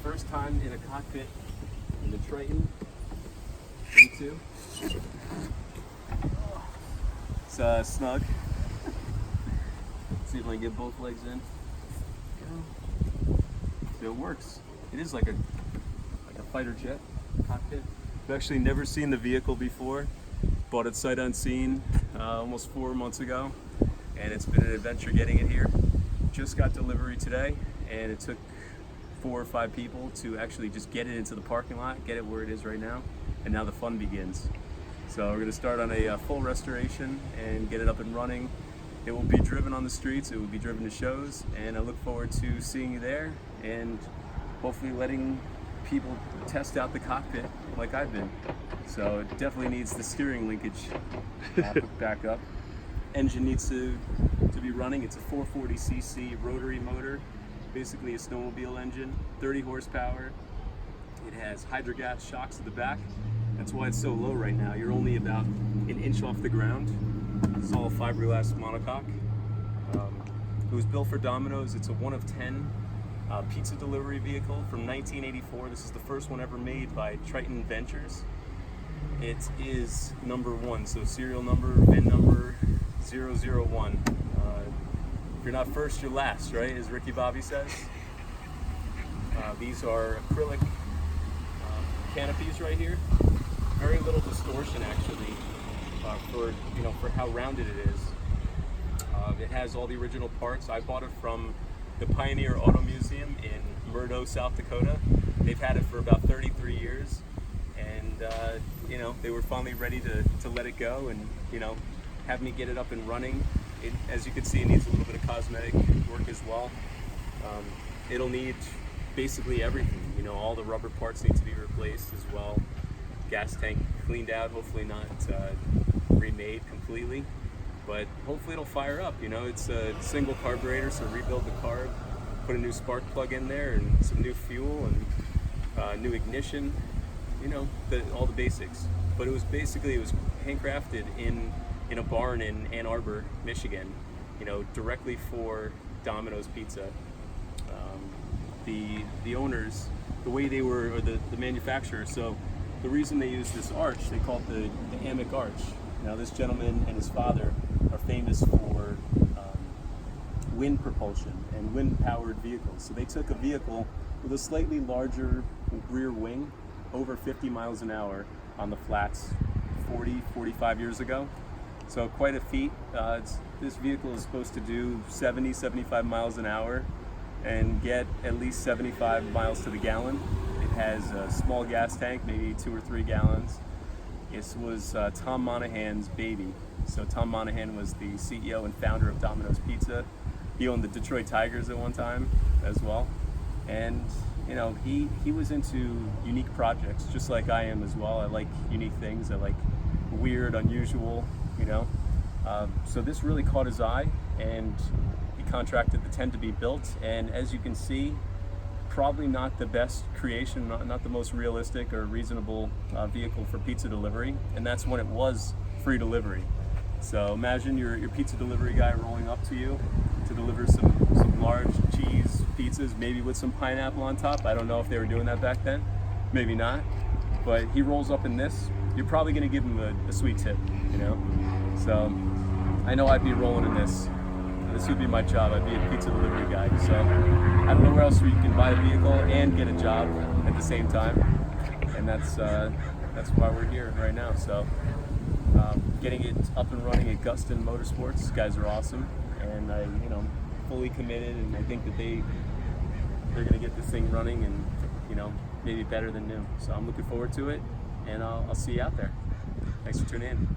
First time in a cockpit in the Tritan. Me2. It's snug. See if I can get both legs in. So it works. It is like a fighter jet cockpit. I've actually never seen the vehicle before. Bought it sight unseen almost 4 months ago, and it's been an adventure getting it here. Just got delivery today, and it took 4 or 5 people to actually just get it into the parking lot, get it where it is right now, and now the fun begins. So we're going to start on a full restoration and get it up and running. It will be driven on the streets, it will be driven to shows, and I look forward to seeing you there and hopefully letting people test out the cockpit like I've been. So it definitely needs the steering linkage back up. Engine needs to be running. It's a 440cc rotary motor, basically a snowmobile engine, 30 horsepower. It has hydrogas shocks at the back. That's why it's so low right now. You're only about an inch off the ground. It's all fiberglass monocoque. It was built for Domino's. It's a 1 of 10 pizza delivery vehicle from 1984. This is the first one ever made by TRITAN Ventures. It is number 1, so serial number, VIN number 001. If you're not first, you're last, right? As Ricky Bobby says. These are acrylic canopies right here. Very little distortion actually for how rounded it is. It has all the original parts. I bought it from the Pioneer Auto Museum in Murdo, South Dakota. They've had it for about 33 years, and they were finally ready to let it go and have me get it up and running. As you can see, it needs a little bit of cosmetic work as well. It'll need basically everything. All the rubber parts need to be replaced as well. Gas tank cleaned out, hopefully not remade completely, but hopefully it'll fire up. It's a single carburetor, so rebuild the carb, put a new spark plug in there, and some new fuel and new ignition. All the basics. But it was handcrafted in a barn in Ann Arbor, Michigan. Directly for Domino's Pizza. The owners, the way they were, or the manufacturer. So the reason they used this arch, they call it the hammock arch. Now this gentleman and his father are famous for wind propulsion and wind-powered vehicles. So they took a vehicle with a slightly larger rear wing, over 50 miles an hour on the flats 45 years ago. So quite a feat. This vehicle is supposed to do 75 miles an hour and get at least 75 miles to the gallon. It has a small gas tank, maybe 2 or 3 gallons. This was Tom Monahan's baby. So Tom Monahan was the CEO and founder of Domino's Pizza. He owned the Detroit Tigers at one time as well. And he was into unique projects, just like I am as well. I like unique things. I like weird, unusual, So this really caught his eye, and he contracted the 10 to be built. And as you can see, probably not the best creation, not the most realistic or reasonable vehicle for pizza delivery. And that's when it was free delivery. So imagine your pizza delivery guy rolling up to you to deliver some large cheese pizzas, maybe with some pineapple on top. I don't know if they were doing that back then, maybe not. But he rolls up in this, you're probably gonna give him a sweet tip, So I know I'd be rolling in this. This would be my job. I'd be a pizza delivery guy. So I don't know where else you can buy a vehicle and get a job at the same time. And that's why we're here right now. So getting it up and running at Gustin Motorsports. These guys are awesome, and I, fully committed, and I think that they're going to get this thing running, and maybe better than new. So I'm looking forward to it, and I'll see you out there. Thanks for tuning in.